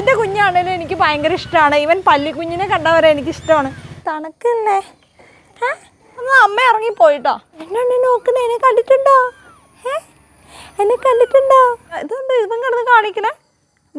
എന്തിൻ്റെ കുഞ്ഞാണേലും എനിക്ക് ഭയങ്കര ഇഷ്ടമാണ്. ഇവൻ പല്ലിക്കുഞ്ഞിനെ കണ്ടവരെ എനിക്കിഷ്ടമാണ്. തണുക്കല്ലേ? എന്നാൽ അമ്മ ഇറങ്ങിപ്പോയിട്ടോ. എന്നെ നോക്കണേ, എന്നെ കണ്ടിട്ടുണ്ടോ? എന്നെ കണ്ടിട്ടുണ്ടോ? ഇതെന്താ ഇവൻ കിടന്ന് കാണിക്കണേ?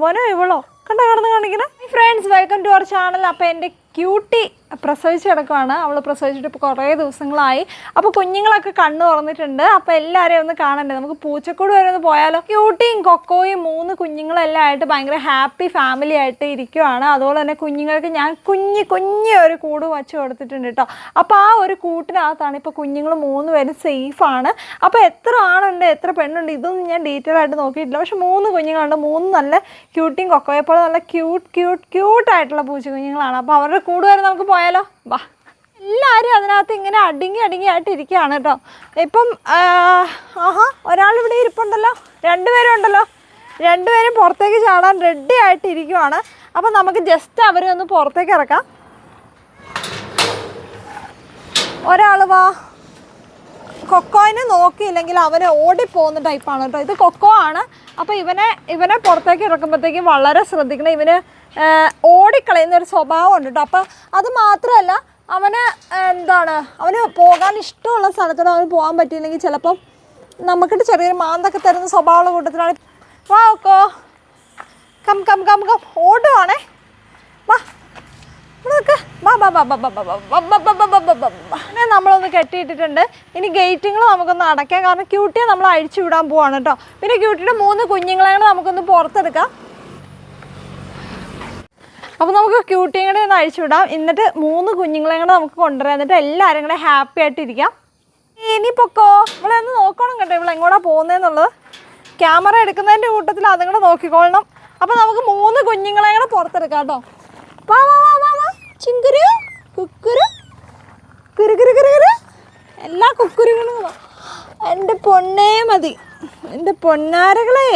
മോനോ ഇവളോ കിടന്ന് കാണിക്കണേ? Friends, welcome to our channel. അപ്പോൾ എൻ്റെ ക്യൂട്ടി പ്രസവിച്ച് കിടക്കുവാണ്. അവൾ പ്രസവിച്ചിട്ട് ഇപ്പോൾ കുറേ ദിവസങ്ങളായി. അപ്പോൾ കുഞ്ഞുങ്ങളൊക്കെ കണ്ണ് തുറന്നിട്ടുണ്ട്. അപ്പോൾ എല്ലാവരെയും ഒന്ന് കാണണ്ടേ, നമുക്ക് പൂച്ചക്കൂട് വരെ ഒന്ന് പോയാലോ? ക്യൂട്ടിയും കൊക്കോയും 3 കുഞ്ഞുങ്ങളെല്ലാം ആയിട്ട് ഭയങ്കര ഹാപ്പി ഫാമിലി ആയിട്ട് ഇരിക്കുവാണ്. അതുപോലെ തന്നെ കുഞ്ഞുങ്ങൾക്ക് ഞാൻ കുഞ്ഞ് ഒരു കൂട് വച്ച് കൊടുത്തിട്ടുണ്ട് കേട്ടോ. അപ്പോൾ ആ ഒരു കൂട്ടിനകത്താണ് ഇപ്പോൾ കുഞ്ഞുങ്ങൾ 3 പേരും സേഫാണ്. അപ്പോൾ എത്ര ആണുണ്ട് എത്ര പെണ്ണുണ്ട് ഇതൊന്നും ഞാൻ ഡീറ്റെയിൽ ആയിട്ട് നോക്കിയിട്ടില്ല. പക്ഷെ 3 കുഞ്ഞുങ്ങളുണ്ട്. 3 നല്ല ക്യൂട്ടിയും കൊക്കോയെ പോലെ നല്ല ക്യൂട്ടായിട്ടുള്ള പൂച്ച കുഞ്ഞുങ്ങളാണ്. അപ്പോൾ അവരുടെ കൂട് വരെ നമുക്ക് പോയാലോ? വാ. എല്ലാവരും അതിനകത്ത് ഇങ്ങനെ അടങ്ങിയായിട്ട് ഇരിക്കുകയാണ് കേട്ടോ. ഇപ്പം ഒരാളിവിടെ ഇരിപ്പുണ്ടല്ലോ, 2 പേരും ഉണ്ടല്ലോ. 2 പേരും പുറത്തേക്ക് ചാടാൻ റെഡി ആയിട്ട് ഇരിക്കുവാണ്. അപ്പം നമുക്ക് ജസ്റ്റ് അവരെ ഒന്ന് പുറത്തേക്ക് ഇറക്കാം. ഒരാൾ വാ. കൊക്കോയിനെ നോക്കിയില്ലെങ്കിൽ അവനെ ഓടിപ്പോകുന്ന ടൈപ്പാണ് കേട്ടോ. ഇത് കൊക്കോ ആണ്. അപ്പോൾ ഇവനെ പുറത്തേക്ക് ഇറക്കുമ്പോഴത്തേക്കും വളരെ ശ്രദ്ധിക്കണം. ഇവന് ഓടിക്കളയുന്നൊരു സ്വഭാവം ഉണ്ട് കേട്ടോ. അപ്പോൾ അത് മാത്രമല്ല, അവന് പോകാൻ ഇഷ്ടമുള്ള സ്ഥലത്തോടെ അവന് പോകാൻ പറ്റിയില്ലെങ്കിൽ ചിലപ്പം നമുക്കിട്ട് ചെറിയൊരു മാന്തൊക്കെ തരുന്ന സ്വഭാവമുള്ള കൂട്ടത്തിലാണ്. വാ ഓക്കോ, കം കം കം കം ഓടുവാണേ. വാ പിന്നെ നമ്മളൊന്ന് കെട്ടിയിട്ടിട്ടുണ്ട്. ഇനി ഗേറ്റുകൾ നമുക്കൊന്ന് അടയ്ക്കാം, കാരണം ക്യൂട്ടിയെ നമ്മൾ അഴിച്ചു വിടാൻ പോവാണ് കേട്ടോ. പിന്നെ ക്യൂട്ടിയുടെ 3 കുഞ്ഞുങ്ങളെ കൂടെ നമുക്കൊന്ന് പുറത്തെടുക്കാം. അപ്പോൾ നമുക്ക് ക്യൂട്ടിയും കൂടെ ഒന്ന് അഴിച്ചു വിടാം. എന്നിട്ട് 3 കുഞ്ഞുങ്ങളെ കൂടെ നമുക്ക് കൊണ്ടുവരാം. എന്നിട്ട് എല്ലാവരും കൂടെ ഹാപ്പി ആയിട്ടിരിക്കാം. ഇനി പൊക്കോ, ഇവിടെ ഒന്ന് നോക്കണം കേട്ടോ, ഇവിടെ എങ്ങോട്ടാ പോകുന്നതെന്നുള്ളത്. ക്യാമറ എടുക്കുന്നതിൻ്റെ കൂട്ടത്തിൽ അതും കൂടെ നോക്കിക്കൊള്ളണം. അപ്പോൾ നമുക്ക് 3 കുഞ്ഞുങ്ങളെ കൂടെ പുറത്തെടുക്കാം കേട്ടോ. വാ വാ വാ വാ വാ. ചിങ്കുരു കുക്കുരു കുരു എല്ലാ കുക്കുരുകളും എൻ്റെ പൊന്നേ മതി, എൻ്റെ പൊന്നാരകളെ.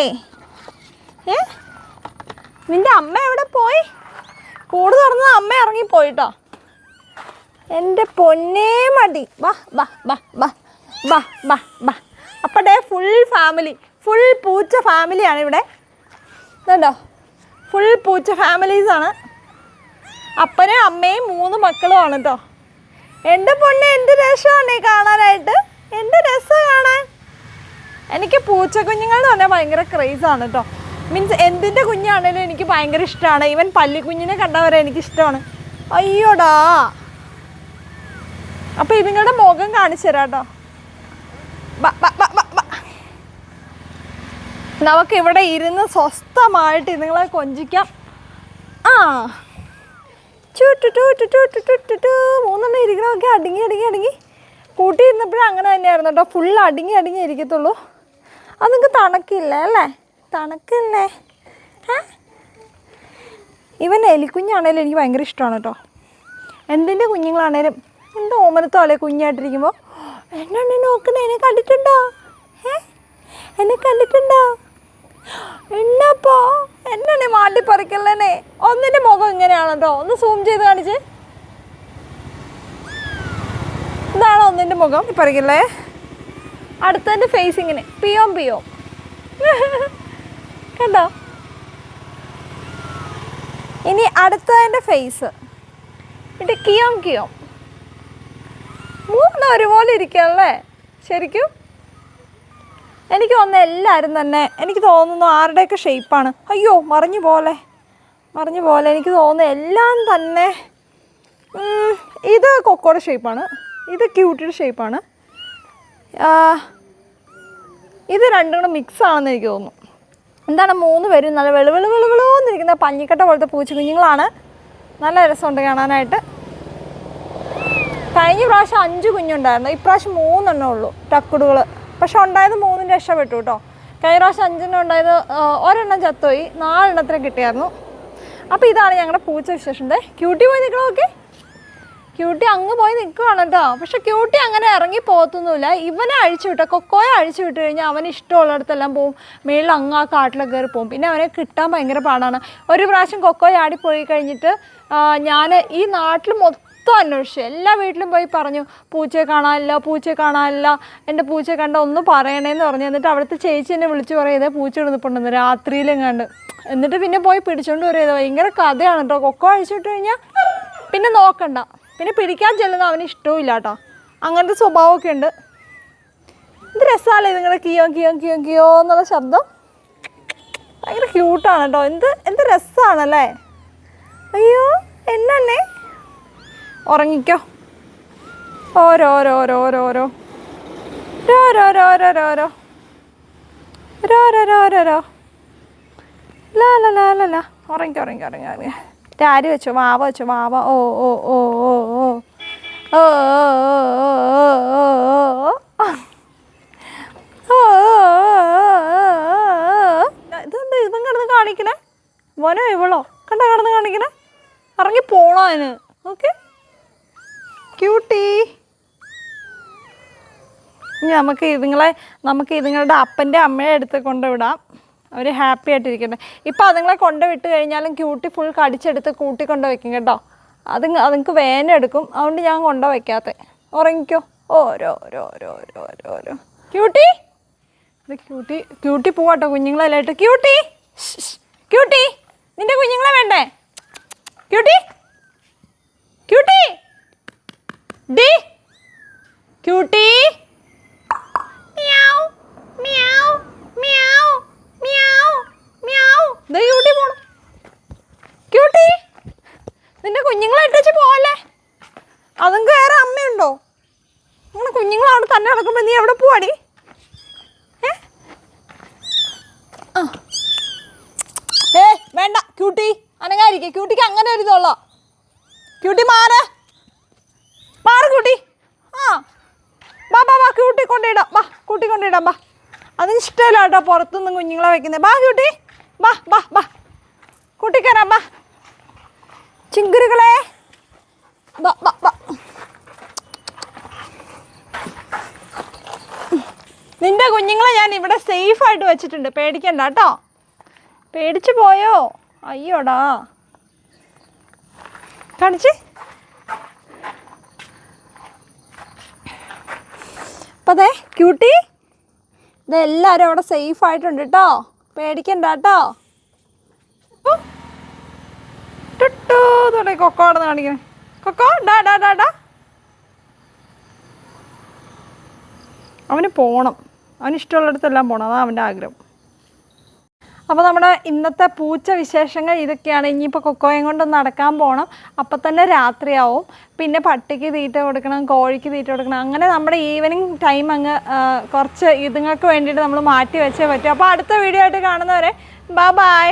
നിൻ്റെ അമ്മ എവിടെ പോയി? കൂട് തുറന്നത് അമ്മ ഇറങ്ങിപ്പോയിട്ടോ. എൻ്റെ പൊന്നേ മതി. വാ വാ വാ വാ വാ വാ വാ. അപ്പടെ ഫുൾ ഫാമിലി, ഫുൾ പൂച്ച ഫാമിലിയാണ് ഇവിടെ. ഇതുണ്ടോ, ഫുൾ പൂച്ച ഫാമിലീസാണ്. അപ്പനും അമ്മയും 3 മക്കളുമാണ് കേട്ടോ. എൻ്റെ പൊന്നെ, എന്ത് രസമാണ് ഈ കാണാനായിട്ട്, എന്ത് രസം കാണാൻ. എനിക്ക് പൂച്ചക്കുഞ്ഞുങ്ങൾ എന്ന് പറഞ്ഞാൽ ഭയങ്കര ക്രേസാണ് കേട്ടോ. മീൻസ് എന്തിൻ്റെ കുഞ്ഞാണേലും എനിക്ക് ഭയങ്കര ഇഷ്ടമാണ്. ഈവൻ പല്ലിക്കുഞ്ഞിനെ കണ്ടവരെ എനിക്കിഷ്ടമാണ്. അയ്യോടാ. അപ്പോൾ ഇതുങ്ങളുടെ മുഖം കാണിച്ചു തരാം കേട്ടോ. നമുക്കിവിടെ ഇരുന്ന് സ്വസ്ഥമായിട്ട് ഇതുങ്ങളെ കൊഞ്ചിക്കാം. മൂന്നെണ്ണം ഇരിക്കണമൊക്കെ അടങ്ങി കൂട്ടിയിരുന്നപ്പോഴും അങ്ങനെ തന്നെയായിരുന്നു കേട്ടോ. ഫുൾ അടങ്ങി ഇരിക്കത്തുള്ളൂ. അത് നിങ്ങൾക്ക് തണുക്കില്ല അല്ലേ? തണുക്കല്ലേ? ഇവൻ എലിക്കുഞ്ഞാണേലും എനിക്ക് ഭയങ്കര ഇഷ്ടമാണ് കേട്ടോ. എന്തിൻ്റെ കുഞ്ഞുങ്ങളാണേലും എന്ത് ഓമനത്തോ അല്ലേ കുഞ്ഞായിട്ടിരിക്കുമ്പോൾ എന്നെ നോക്കണേ, എന്നെ കണ്ടിട്ടുണ്ടോ? എന്നെ കണ്ടിട്ടുണ്ടോ? എന്നപ്പോ എന്നെ മാറ്റി പറിക്കല്ലേ. ഒന്നിൻ്റെ മുഖം ഇങ്ങനെയാണ് കേട്ടോ. ഒന്ന് സൂം ചെയ്ത് കാണിച്ച്. ഇതാണ് ഒന്നിൻ്റെ മുഖം. പറിക്കല്ലേ. അടുത്തതിൻ്റെ ഫേസ് ഇങ്ങനെ പിയോ കണ്ടോ? ഇനി അടുത്തതിൻ്റെ ഫേസ് ഇത് കിയോം 3 ഒരുപോലെ ഇരിക്കല്ലേ ശരിക്കും. എനിക്ക് തോന്നുന്നു എല്ലാവരും തന്നെ, എനിക്ക് തോന്നുന്നു ആരുടെയൊക്കെ ഷേപ്പാണ്. അയ്യോ മറിഞ്ഞു പോലെ എനിക്ക് തോന്നുന്നു എല്ലാം തന്നെ. ഇത് കൊക്കോയുടെ ഷേപ്പാണ്, ഇത് ക്യൂട്ടിയുടെ ഷേപ്പാണ്, ഇത് രണ്ടും കൂടെ മിക്സ് ആണെന്ന് എനിക്ക് തോന്നുന്നു. എന്താണ് 3 പേരും നല്ല വെളുവെളുവെളുവെളുന്നിരിക്കുന്ന പഞ്ഞിക്കട്ട പോലത്തെ പൂച്ച കുഞ്ഞുങ്ങളാണ്. നല്ല രസമുണ്ട് കാണാനായിട്ട്. കഴിഞ്ഞ പ്രാവശ്യം 5 കുഞ്ഞുണ്ടായിരുന്നു, ഇപ്രാവശ്യം 3 എണ്ണേ ഉള്ളൂ ടക്കുടുകൾ. പക്ഷെ ഉണ്ടായത് 3 രക്ഷപ്പെട്ടു കേട്ടോ. കഴിഞ്ഞ പ്രാവശ്യം 5 എണ്ണം ഉണ്ടായത്, 1 എണ്ണം ചത്തുപോയി, 4 എണ്ണത്തിന് കിട്ടിയായിരുന്നു. അപ്പോൾ ഇതാണ് ഞങ്ങളുടെ പൂച്ച വിശേഷം. ക്യൂട്ടി പോയി നിൽക്കണമൊക്കെ, ക്യൂട്ടി അങ്ങ് പോയി നിൽക്കുവാണ് കേട്ടോ. പക്ഷെ ക്യൂട്ടി അങ്ങനെ ഇറങ്ങി പോകത്തൊന്നുമില്ല. ഇവനെ അഴിച്ചു വിട്ടാൽ, കൊക്കോയെ അഴിച്ചു വിട്ട് കഴിഞ്ഞാൽ അവന് ഇഷ്ടമുള്ളിടത്തെല്ലാം പോവും. മേളിൽ അങ്ങ് ആ കാട്ടിലൊക്കെ കയറി പോകും. പിന്നെ അവനെ കിട്ടാൻ ഭയങ്കര പാടാണ്. ഒരു പ്രാവശ്യം കൊക്കോ ചാടിപ്പോയി കഴിഞ്ഞിട്ട് ഞാൻ ഈ നാട്ടിൽ മൊത്തം അന്വേഷിച്ചു, എല്ലാ വീട്ടിലും പോയി പറഞ്ഞു പൂച്ചയെ കാണാനില്ല, എൻ്റെ പൂച്ചയെ കണ്ട ഒന്ന് പറയണേന്ന് പറഞ്ഞു. എന്നിട്ട് അവിടുത്തെ ചേച്ചി എന്നെ വിളിച്ച് പറയുന്നത് പൂച്ച ഇടുന്നിട്ടുണ്ടെന്ന് രാത്രിയിലും കണ്ട്. എന്നിട്ട് പിന്നെ പോയി പിടിച്ചോണ്ട് വരുന്നത്. ഭയങ്കര കഥയാണ് കേട്ടോ. കൊക്കോ അഴിച്ചിട്ട് കഴിഞ്ഞാൽ പിന്നെ നോക്കണ്ട, പിന്നെ പിടിക്കാൻ ചെല്ലുന്ന അവന് ഇഷ്ടവും ഇല്ല കേട്ടോ. അങ്ങനത്തെ സ്വഭാവമൊക്കെ ഉണ്ട്. ഇത് രസമല്ലേ നിങ്ങളുടെ കിയോ എന്നുള്ള ശബ്ദം? ഭയങ്കര ക്യൂട്ടാണ് കേട്ടോ. എന്ത് രസമാണല്ലേ. അയ്യോ എന്നല്ലേ, ഉറങ്ങിക്കോ. ഓരോരോരോരോരോ ഉറങ്ങി. രാരി വെച്ചോ, വാവ വെച്ചോ, വാവ. ഓ ഓ ഓ ഓ ഓ ഓ ഇതെന്താ ഇതും കിടന്ന് കാണിക്കണേ? വനോ ഇവളോ കണ്ട കിടന്ന് കാണിക്കണേ? ഇറങ്ങി പോണോ അതിന്? Okay cutie. ഇനി നമുക്ക് ഇതുങ്ങളുടെ അപ്പൻ്റെ അമ്മയെ അടുത്ത് കൊണ്ടുവിടാം. അവർ ഹാപ്പി ആയിട്ടിരിക്കട്ടെ. ഇപ്പം അതുങ്ങളെ കൊണ്ടുവിട്ട് കഴിഞ്ഞാലും ക്യൂട്ടി ഫുൾ കടിച്ചെടുത്ത് കൂട്ടിക്കൊണ്ട് വയ്ക്കും കേട്ടോ. അതുങ്ങൾക്ക് വേന എടുക്കും. അതുകൊണ്ട് ഞാൻ കൊണ്ടുവയ്ക്കാത്ത. ഉറങ്ങിക്കോ. ഓരോ ക്യൂട്ടി. ഇത് ക്യൂട്ടി പോവാട്ടോ കുഞ്ഞുങ്ങളെല്ലായിട്ട്. ക്യൂട്ടി നിന്റെ കുഞ്ഞുങ്ങളെ വേണ്ടേ? Cutie D cutie. ക്യൂട്ടി നിന്റെ കുഞ്ഞുങ്ങളെ ഇട്ടേച്ച് പോവല്ലേ? അതുങ്ങൾക്ക് വേറെ അമ്മയുണ്ടോ? അങ്ങനെ കുഞ്ഞുങ്ങൾ അവിടെ തന്നെ നടക്കുമ്പോൾ നീ എവിടെ പോവാടി? വേണ്ട ക്യൂട്ടി, അനങ്ങായിരിക്കും. ക്യൂട്ടിക്ക് അങ്ങനെ ഒരു ഇതുള്ളോ. ക്യൂട്ടി മാറ് ക്യൂട്ടി. ബാ ക്യൂട്ടി കൊണ്ടിടാം. ബാ അതിന് ഇഷ്ടമല്ല കേട്ടോ പുറത്തുനിന്നും കുഞ്ഞുങ്ങളെ വയ്ക്കുന്നത്. ബാ ക്യൂട്ടി, ബാ കൂട്ടിക്കരാം. ബാ ചിങ്കുരുകളെ, ബാ നിന്റെ കുഞ്ഞുങ്ങളെ ഞാൻ ഇവിടെ സേഫായിട്ട് വെച്ചിട്ടുണ്ട്. പേടിക്കണ്ട കേട്ടോ. പേടിച്ചു പോയോ? അയ്യോടാ കാണിച്ച്. അപ്പം അതെ ക്യൂട്ടി, ഇതെല്ലാവരും അവിടെ സേഫായിട്ടുണ്ട് കേട്ടോ. പേടിക്കണ്ട കേട്ടോ. തുടങ്ങി കൊക്കോ അവിടെ നിന്ന് കാണിക്കണേ. കൊക്കോ ഡാ അവന് പോകണം. അവന് ഇഷ്ടമുള്ളിടത്തെല്ലാം പോകണം. അതാണ് അവൻ്റെ ആഗ്രഹം. അപ്പോൾ നമ്മുടെ ഇന്നത്തെ പൂച്ച വിശേഷങ്ങൾ ഇതൊക്കെയാണ്. ഇനിയിപ്പോൾ കൊക്കോയും കൊണ്ടൊന്ന് നടക്കാൻ പോകണം. അപ്പം തന്നെ രാത്രിയാവും. പിന്നെ പട്ടിക്ക് തീറ്റ കൊടുക്കണം, കോഴിക്ക് തീറ്റ കൊടുക്കണം. അങ്ങനെ നമ്മുടെ ഈവനിങ് ടൈം അങ്ങ് കുറച്ച് ഇതുങ്ങൾക്ക് വേണ്ടിയിട്ട് നമ്മൾ മാറ്റി വെച്ചേ പറ്റും. അപ്പോൾ അടുത്ത വീഡിയോ ആയിട്ട് കാണുന്നവരെ ബൈ.